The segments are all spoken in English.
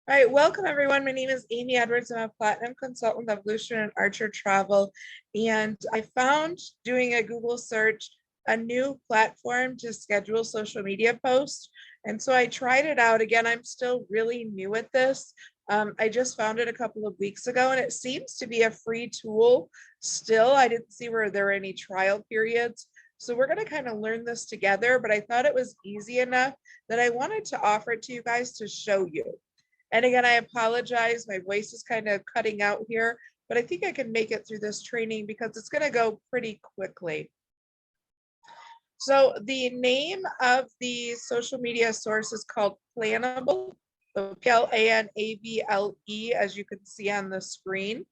All right, welcome everyone. My name is Amy Edwards. I'm a platinum consultant with Evolution and Archer Travel. And I found doing a Google search a new platform to schedule social media posts. And so I tried it out. Again, I'm still really new at this. I just found it a couple of weeks ago and it seems to be a free tool still. I didn't see where there were any trial periods. So we're going to kind of learn this together, but I thought it was easy enough that I wanted to offer it to you guys to show you. And again, I apologize. My voice is kind of cutting out here, but I think I can make it through this training because it's going to go pretty quickly. So the name of the social media source is called Planable, Planable, as you can see on the screen.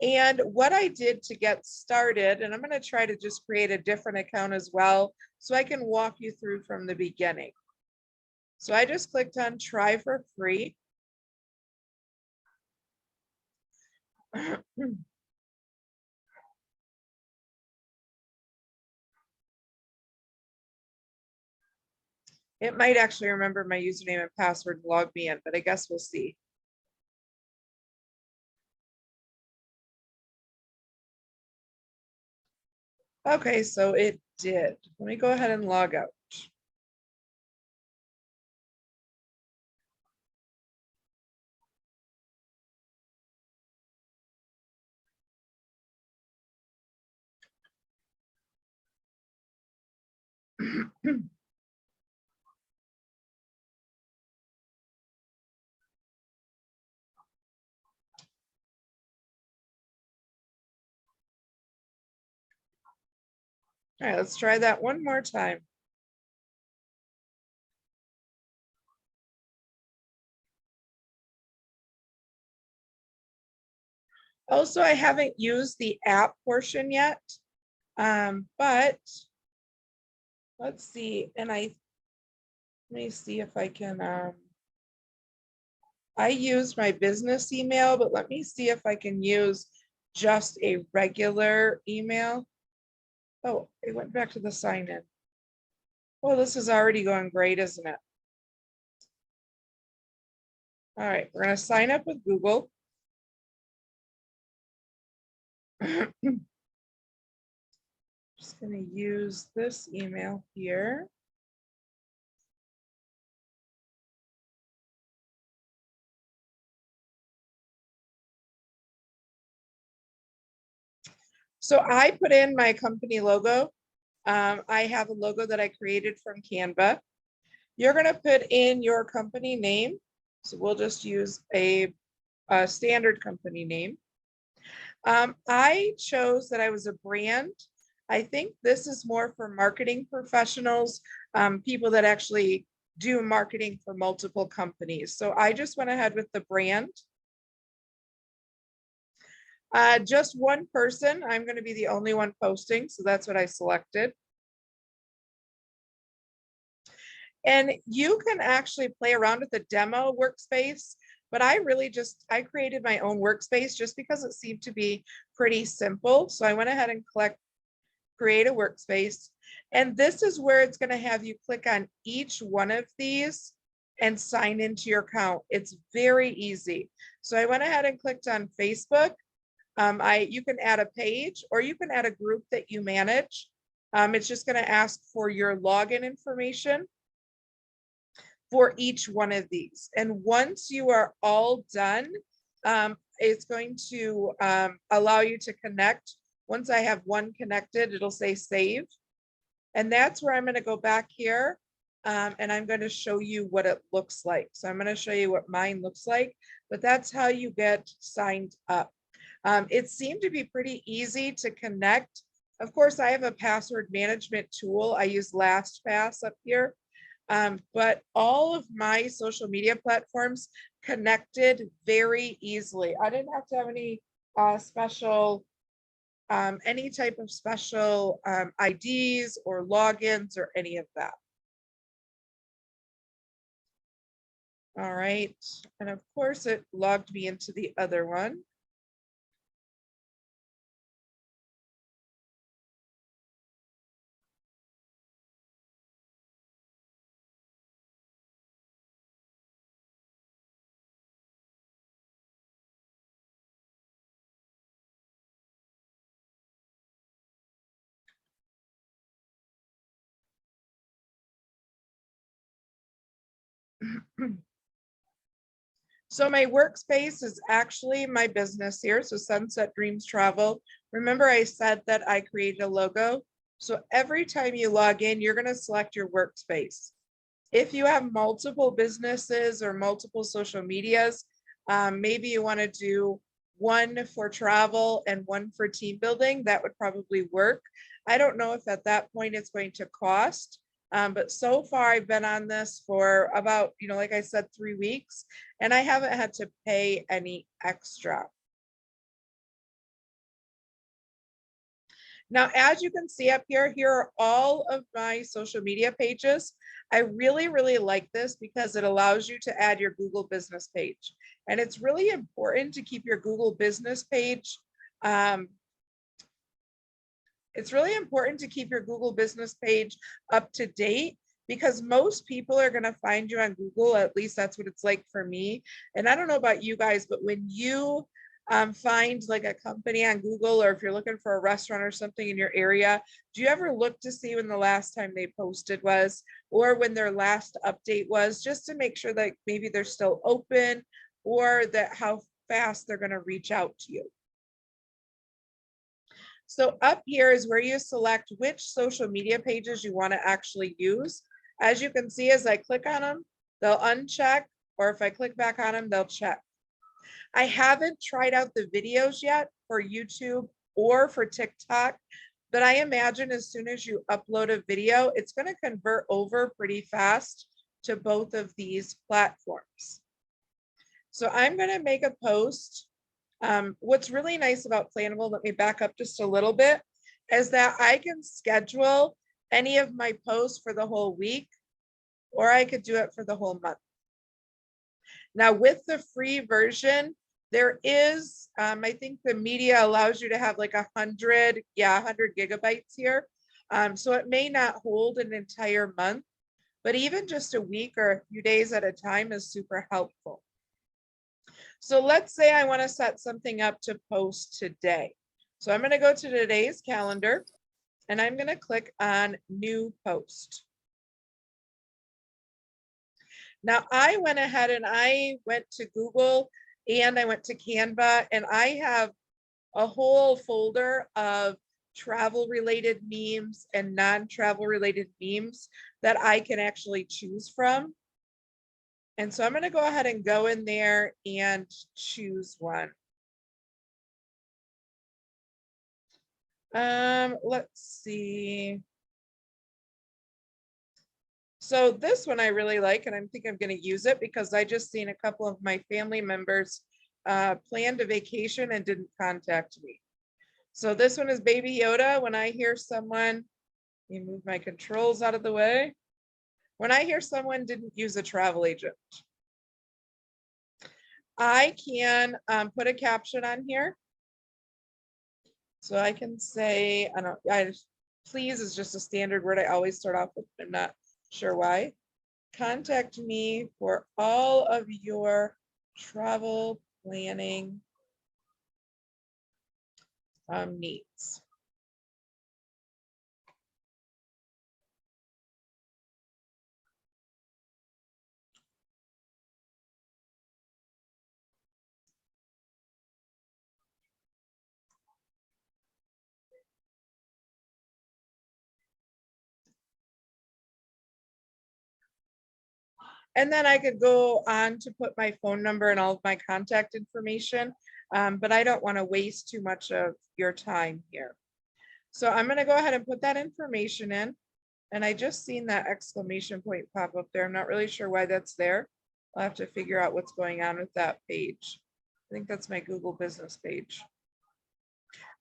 And what I did to get started, and I'm going to try to just create a different account as well, so I can walk you through from the beginning. So I just clicked on try for free. It might actually remember my username and password and log me in, but I guess we'll see. Okay, so it did. Let me go ahead and log out. All right, let's try that one more time. Also, I haven't used the app portion yet, but let's see. And let me see if I can, I use my business email, but let me see if I can use just a regular email. Oh, it went back to the sign in. Well, this is already going great, isn't it? All right, we're going to sign up with Google. Just going to use this email here. So I put in my company logo. I have a logo that I created from Canva. You're going to put in your company name. So we'll just use a standard company name. I chose that I was a brand. I think this is more for marketing professionals, people that actually do marketing for multiple companies. So I just went ahead with the brand. Just one person. I'm going to be the only one posting, so that's what I selected. And you can actually play around with the demo workspace, but I created my own workspace just because it seemed to be pretty simple. So I went ahead and create a workspace. And this is where it's going to have you click on each one of these and sign into your account. It's very easy. So I went ahead and clicked on Facebook. You can add a page or you can add a group that you manage. It's just going to ask for your login information for each one of these. And once you are all done, it's going to allow you to connect. Once I have one connected, it'll say save. And that's where I'm going to go back here and I'm going to show you what it looks like. So I'm going to show you what mine looks like, but that's how you get signed up. It seemed to be pretty easy to connect. Of course, I have a password management tool. I use LastPass up here. But all of my social media platforms connected very easily. I didn't have to have any any type of special IDs or logins or any of that. All right, and of course it logged me into the other one. So my workspace is actually my business here. So Sunset Dreams Travel. Remember I said that I created a logo. So every time you log in, you're going to select your workspace. If you have multiple businesses or multiple social medias, maybe you want to do one for travel and one for team building, that would probably work. I don't know if at that point it's going to cost, but so far I've been on this for about, like I said, 3 weeks, and I haven't had to pay any extra. Now, as you can see up here, here are all of my social media pages. I really, really like this because it allows you to add your Google business page. And it's really important to keep your Google business page. It's really important to keep your Google business page up to date because most people are going to find you on Google. At least that's what it's like for me. And I don't know about you guys, but when you find like a company on Google, or if you're looking for a restaurant or something in your area, do you ever look to see when the last time they posted was, or when their last update was, just to make sure that maybe they're still open, or that how fast they're going to reach out to you? So up here is where you select which social media pages you want to actually use. As you can see, as I click on them, they'll uncheck, or if I click back on them, they'll check. I haven't tried out the videos yet for YouTube or for TikTok, but I imagine as soon as you upload a video, it's going to convert over pretty fast to both of these platforms. So I'm going to make a post. What's really nice about Planable, let me back up just a little bit, is that I can schedule any of my posts for the whole week, or I could do it for the whole month. Now with the free version, there is, I think the media allows you to have like 100 gigabytes here. So it may not hold an entire month, but even just a week or a few days at a time is super helpful. So let's say I want to set something up to post today. So I'm going to go to today's calendar and I'm going to click on new post. Now I went ahead and I went to Google and I went to Canva, and I have a whole folder of travel related memes and non-travel related memes that I can actually choose from. And so I'm going to go ahead and go in there and choose one. Let's see. So this one I really like, and I think I'm going to use it because I just seen a couple of my family members planned a vacation and didn't contact me. So this one is Baby Yoda. When I hear someone, let me move my controls out of the way. When I hear someone didn't use a travel agent, I can put a caption on here. So I can say, please is just a standard word I always start off with. I'm not sure why. Contact me for all of your travel planning needs. And then I could go on to put my phone number and all of my contact information, but I don't want to waste too much of your time here. So I'm going to go ahead and put that information in. And I just seen that exclamation point pop up there. I'm not really sure why that's there. I'll have to figure out what's going on with that page. I think that's my Google business page.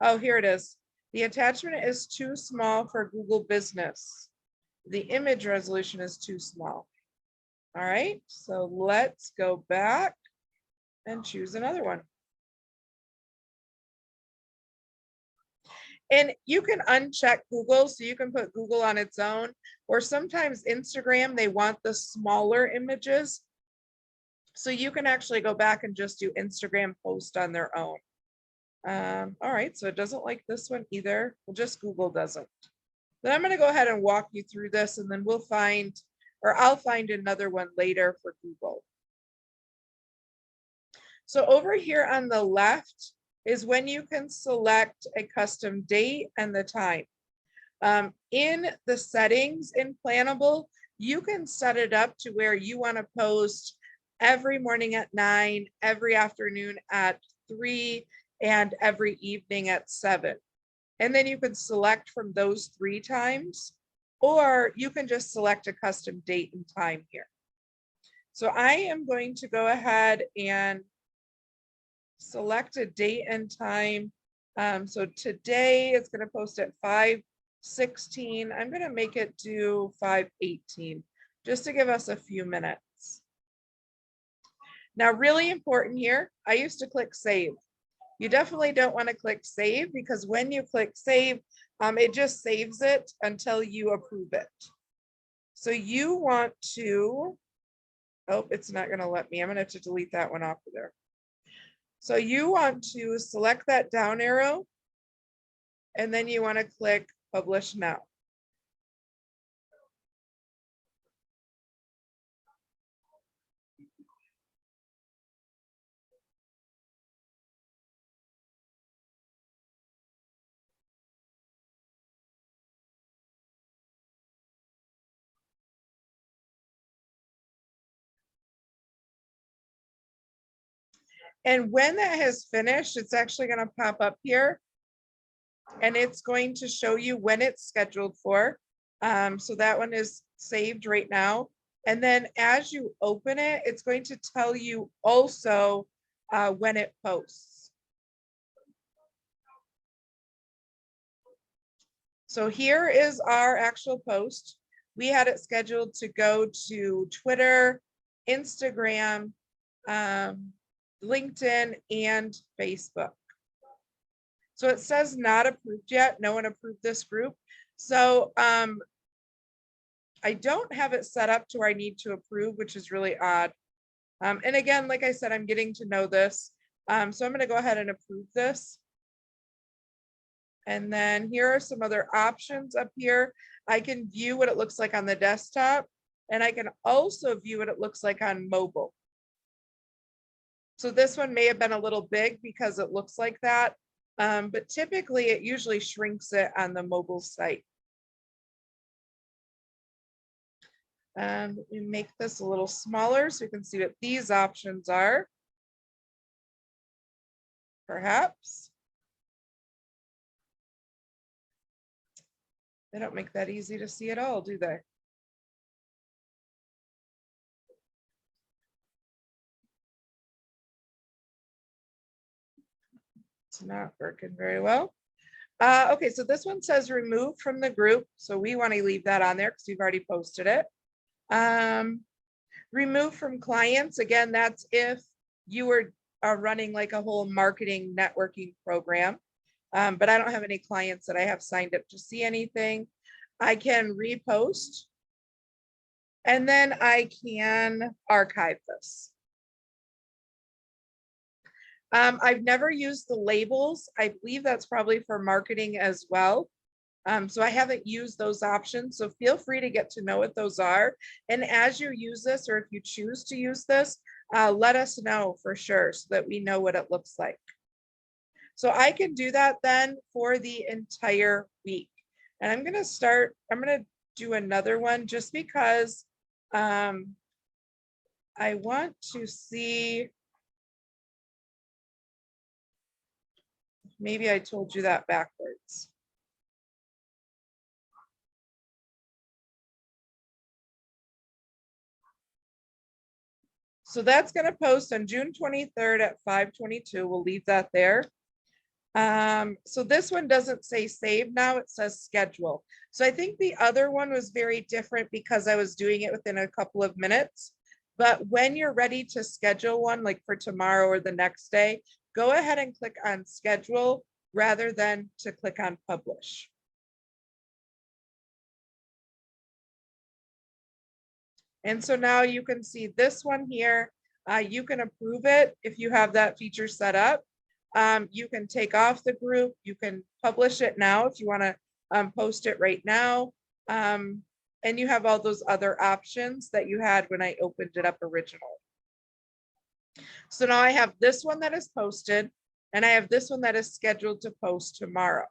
Oh, here it is. The attachment is too small for Google Business. The image resolution is too small. All right, so let's go back and choose another one. And you can uncheck Google, so you can put Google on its own, or sometimes Instagram, they want the smaller images. So you can actually go back and just do Instagram post on their own. All right, so it doesn't like this one either. Well, just Google doesn't. Then I'm going to go ahead and walk you through this, and then we'll find or I'll find another one later for Google. So over here on the left is when you can select a custom date and the time. In the settings in Planable, you can set it up to where you want to post every morning at 9, every afternoon at 3, and every evening at 7. And then you can select from those 3 times, or you can just select a custom date and time here. So I am going to go ahead and select a date and time. So today it's going to post at 5:16. I'm going to make it do 5:18 just to give us a few minutes. Now, really important here, I used to click save. You definitely don't want to click save, because when you click save, it just saves it until you approve it. So you want to, oh, it's not going to let me. I'm going to have to delete that one off of there. So you want to select that down arrow, and then you want to click publish now. And when that has finished, it's actually going to pop up here, and it's going to show you when it's scheduled for. So that one is saved right now. And then as you open it, it's going to tell you also when it posts. So here is our actual post. We had it scheduled to go to Twitter, Instagram, LinkedIn, and Facebook. So it says not approved yet. No one approved this group. So I don't have it set up to where I need to approve, which is really odd. And again, like I said, I'm getting to know this. So I'm going to go ahead and approve this. And then here are some other options up here. I can view what it looks like on the desktop, and I can also view what it looks like on mobile. So this one may have been a little big because it looks like that, but typically it usually shrinks it on the mobile site. We make this a little smaller so you can see what these options are. Perhaps. They don't make that easy to see at all, do they? It's not working very well. Okay, so this one says remove from the group. So we want to leave that on there because we've already posted it. Remove from clients. Again, that's if you were running like a whole marketing networking program. But I don't have any clients that I have signed up to see anything. I can repost, and then I can archive this. I've never used the labels. I believe that's probably for marketing as well. So I haven't used those options. So feel free to get to know what those are. And as you use this, or if you choose to use this, let us know for sure so that we know what it looks like. So I can do that then for the entire week. And I'm going to do another one just because I want to see. Maybe I told you that backwards. So that's going to post on June 23rd at 5:22. We'll leave that there. So this one doesn't say save now, it says schedule. So I think the other one was very different because I was doing it within a couple of minutes. But when you're ready to schedule one, like for tomorrow or the next day, go ahead and click on schedule rather than to click on publish. And so now you can see this one here. You can approve it if you have that feature set up. You can take off the group. You can publish it now if you want to post it right now. and you have all those other options that you had when I opened it up originally. So now I have this one that is posted, and I have this one that is scheduled to post tomorrow.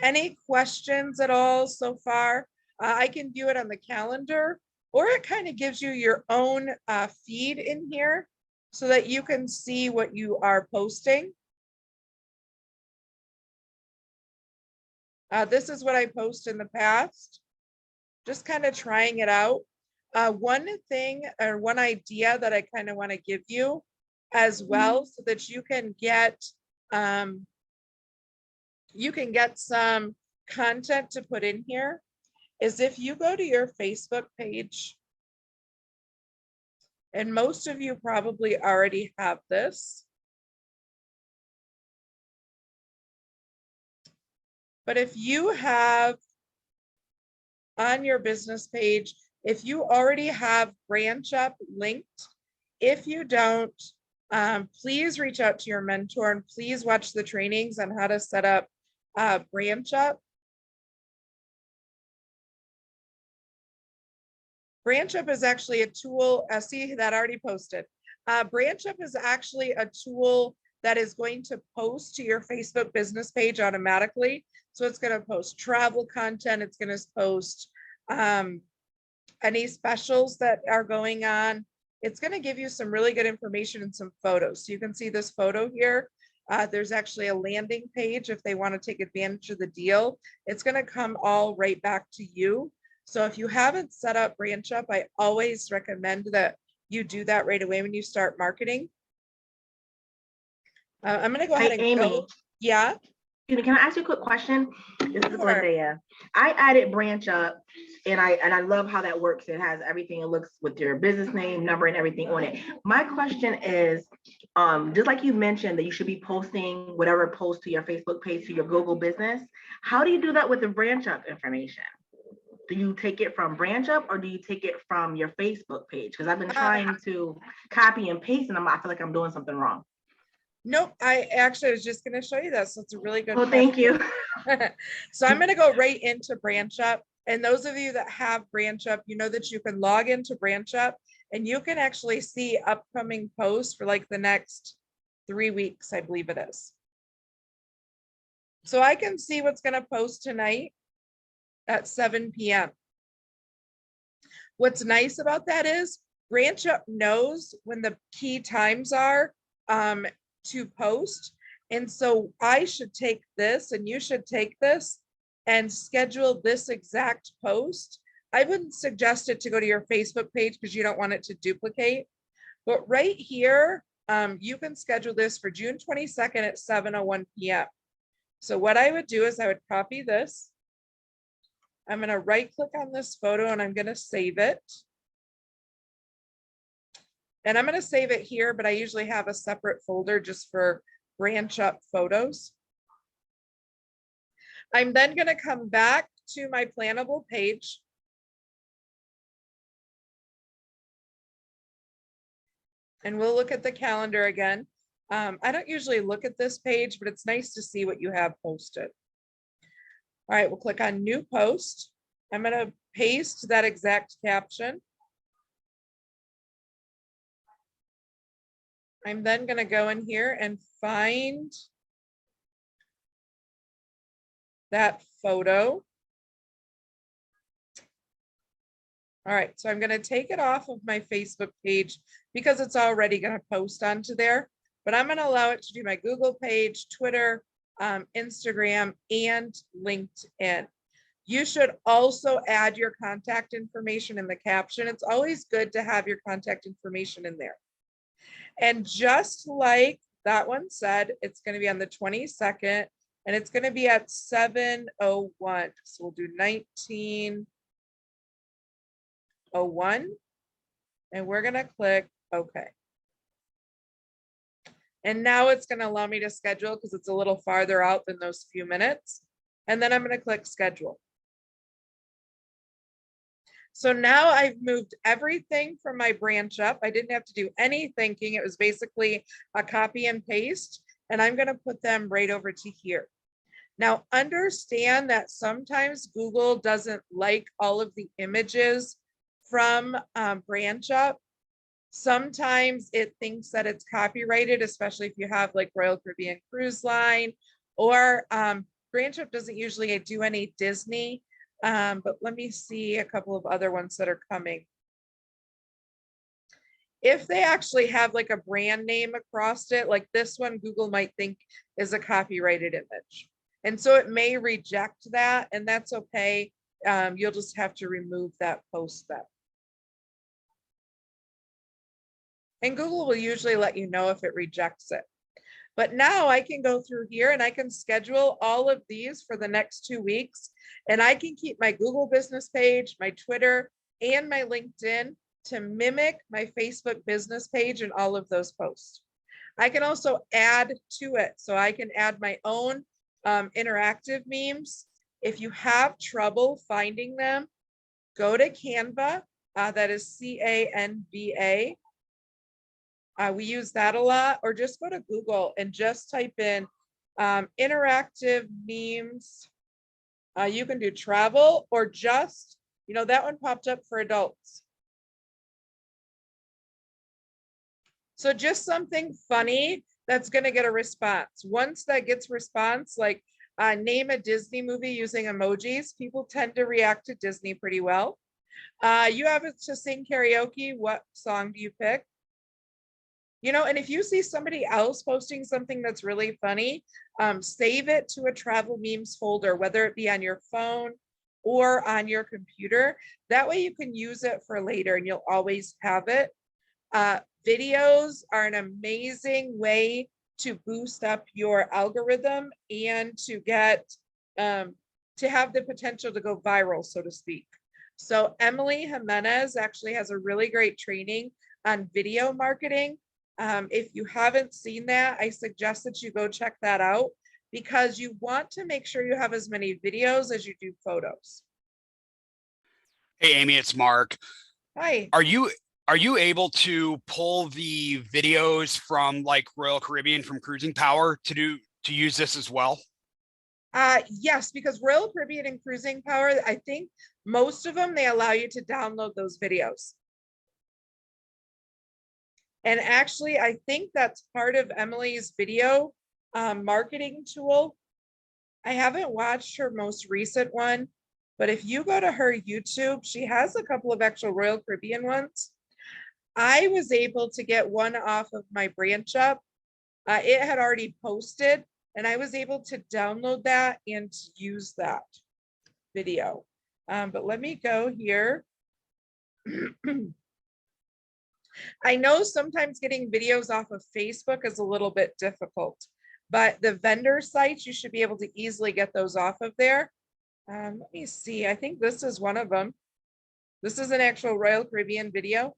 Any questions at all so far? I can view it on the calendar, or it kind of gives you your own feed in here so that you can see what you are posting. This is what I post in the past, just kind of trying it out. One thing or one idea that I kind of want to give you as well, so that you can get some content to put in here, is if you go to your Facebook page, and most of you probably already have this, but if you have on your business page, if you already have Branch Up linked, if you don't, please reach out to your mentor and please watch the trainings on how to set up Branch Up. Branch Up is actually a tool. See that already posted. Branch Up is actually a tool that is going to post to your Facebook business page automatically. So it's going to post travel content. It's going to post any specials that are going on. It's going to give you some really good information and some photos. So you can see this photo here. There's actually a landing page if they want to take advantage of the deal. It's going to come all right back to you. So if you haven't set up Branch Up, I always recommend that you do that right away when you start marketing. I'm going to go ahead and Amy, go. Yeah. Can I ask you a quick question? This is Sure. Glendaya. I added Branch Up, and I love how that works. It has everything. It looks with your business name, number, and everything on it. My question is, just like you mentioned that you should be posting whatever post to your Facebook page to your Google business. How do you do that with the Branch Up information? Do you take it from Branch Up or do you take it from your Facebook page? Because I've been trying to copy and paste, and I feel like I'm doing something wrong. Nope, I actually was just going to show you that. So it's a really good question. Thank you. So I'm going to go right into Branch Up. And those of you that have Branch Up, you know that you can log into Branch Up and you can actually see upcoming posts for like the next 3 weeks, I believe it is. So I can see what's going to post tonight at 7 p.m. What's nice about that is Branch Up knows when the key times are to post. And so I should take this and you should take this and schedule this exact post. I wouldn't suggest it to go to your Facebook page because you don't want it to duplicate. But right here, you can schedule this for June 22nd at 7:01 p.m. So what I would do is I would copy this. I'm going to right click on this photo and I'm going to save it. And I'm going to save it here, but I usually have a separate folder just for Branch Up photos. I'm then going to come back to my Planable page. And we'll look at the calendar again. I don't usually look at this page, but it's nice to see what you have posted. All right, we'll click on New Post. I'm going to paste that exact caption. I'm then going to go in here and find that photo. All right, so I'm going to take it off of my Facebook page because it's already going to post onto there, but I'm going to allow it to do my Google page, Twitter, Instagram, and LinkedIn. You should also add your contact information in the caption. It's always good to have your contact information in there. And just like that one said, it's going to be on the 22nd and it's going to be at 7:01. So we'll do 19:01 and we're going to click OK. And now it's going to allow me to schedule because it's a little farther out than those few minutes. And then I'm going to click schedule. So now I've moved everything from my Branch Up. I didn't have to do any thinking. It was basically a copy and paste, and I'm going to put them right over to here. Now, understand that sometimes Google doesn't like all of the images from Branch Up. Sometimes it thinks that it's copyrighted, especially if you have like Royal Caribbean Cruise Line, or Branch Up doesn't usually do any Disney. But let me see a couple of other ones that are coming. If they actually have like a brand name across it, like this one, Google might think is a copyrighted image. And so it may reject that, and that's okay. You'll just have to remove that post then. And Google will usually let you know if it rejects it. But now I can go through here and I can schedule all of these for the next 2 weeks. And I can keep my Google business page, my Twitter, and my LinkedIn to mimic my Facebook business page and all of those posts. I can also add to it. So I can add my own interactive memes. If you have trouble finding them, go to Canva. That is Canva. We use that a lot, or just go to Google and just type in interactive memes. You can do travel, or just, that one popped up for adults. So just something funny that's going to get a response. Once that gets response, like name a Disney movie using emojis, people tend to react to Disney pretty well. You have to sing karaoke. What song do you pick? And if you see somebody else posting something that's really funny, save it to a travel memes folder, whether it be on your phone or on your computer. That way you can use it for later and you'll always have it. Videos are an amazing way to boost up your algorithm and to get, to have the potential to go viral, so to speak. So Emily Jimenez actually has a really great training on video marketing. If you haven't seen that, I suggest that you go check that out, because you want to make sure you have as many videos as you do photos. Hey, Amy, it's Mark. Hi. Are you able to pull the videos from like Royal Caribbean from Cruising Power to use this as well? Yes, because Royal Caribbean and Cruising Power, I think most of them, they allow you to download those videos. And actually, I think that's part of Emily's video marketing tool. I haven't watched her most recent one, but if you go to her YouTube, she has a couple of actual Royal Caribbean ones. I was able to get one off of my Branch Up. It had already posted, and I was able to download that and use that video. But let me go here. I know sometimes getting videos off of Facebook is a little bit difficult, but the vendor sites, you should be able to easily get those off of there. Let me see. I think this is one of them. This is an actual Royal Caribbean video.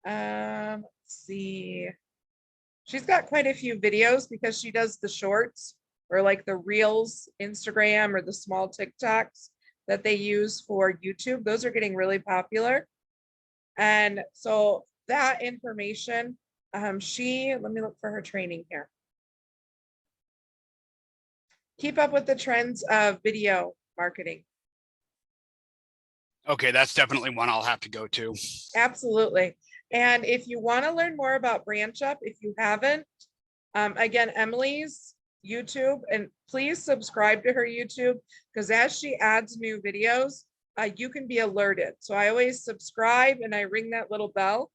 Let's see. She's got quite a few videos because she does the shorts, or like the Reels, Instagram, or the small TikToks that they use for YouTube. Those are getting really popular. And so that information, let me look for her training here. Keep up with the trends of video marketing. Okay, that's definitely one I'll have to go to. Absolutely. And if you want to learn more about Branch Up, if you haven't, again, Emily's YouTube, and please subscribe to her YouTube, because as she adds new videos, you can be alerted. So I always subscribe and I ring that little bell.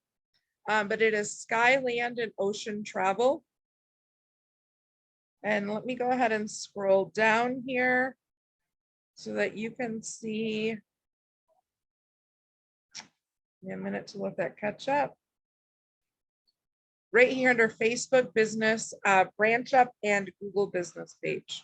But it is Sky, Land, and Ocean Travel. And let me go ahead and scroll down here so that you can see. Give me a minute to let that catch up. Right here under Facebook Business, Branch Up, and Google Business page.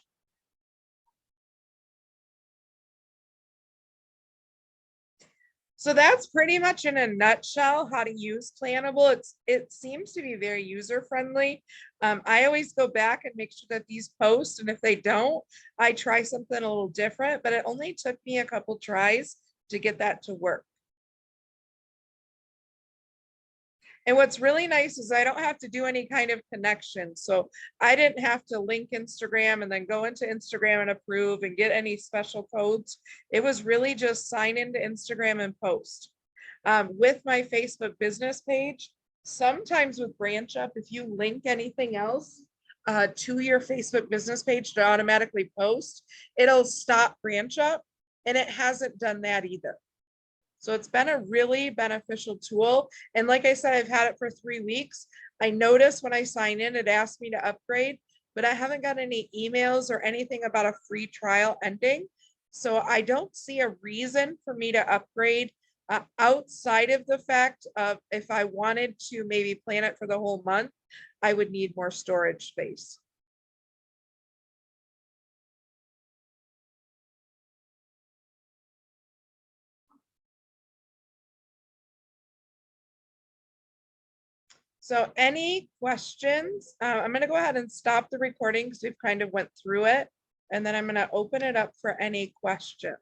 So that's pretty much in a nutshell how to use Planable. It seems to be very user friendly. I always go back and make sure that these post, and if they don't, I try something a little different, but it only took me a couple tries to get that to work. And what's really nice is I don't have to do any kind of connection. So I didn't have to link Instagram and then go into Instagram and approve and get any special codes. It was really just sign into Instagram and post. With my Facebook business page, sometimes with Branch Up, if you link anything else to your Facebook business page to automatically post, it'll stop Branch Up, and it hasn't done that either. So it's been a really beneficial tool. And like I said, I've had it for 3 weeks. I notice when I sign in, it asks me to upgrade, but I haven't got any emails or anything about a free trial ending. So I don't see a reason for me to upgrade outside of the fact of if I wanted to maybe plan it for the whole month, I would need more storage space. So any questions? I'm going to go ahead and stop the recording because we've kind of went through it. And then I'm going to open it up for any questions.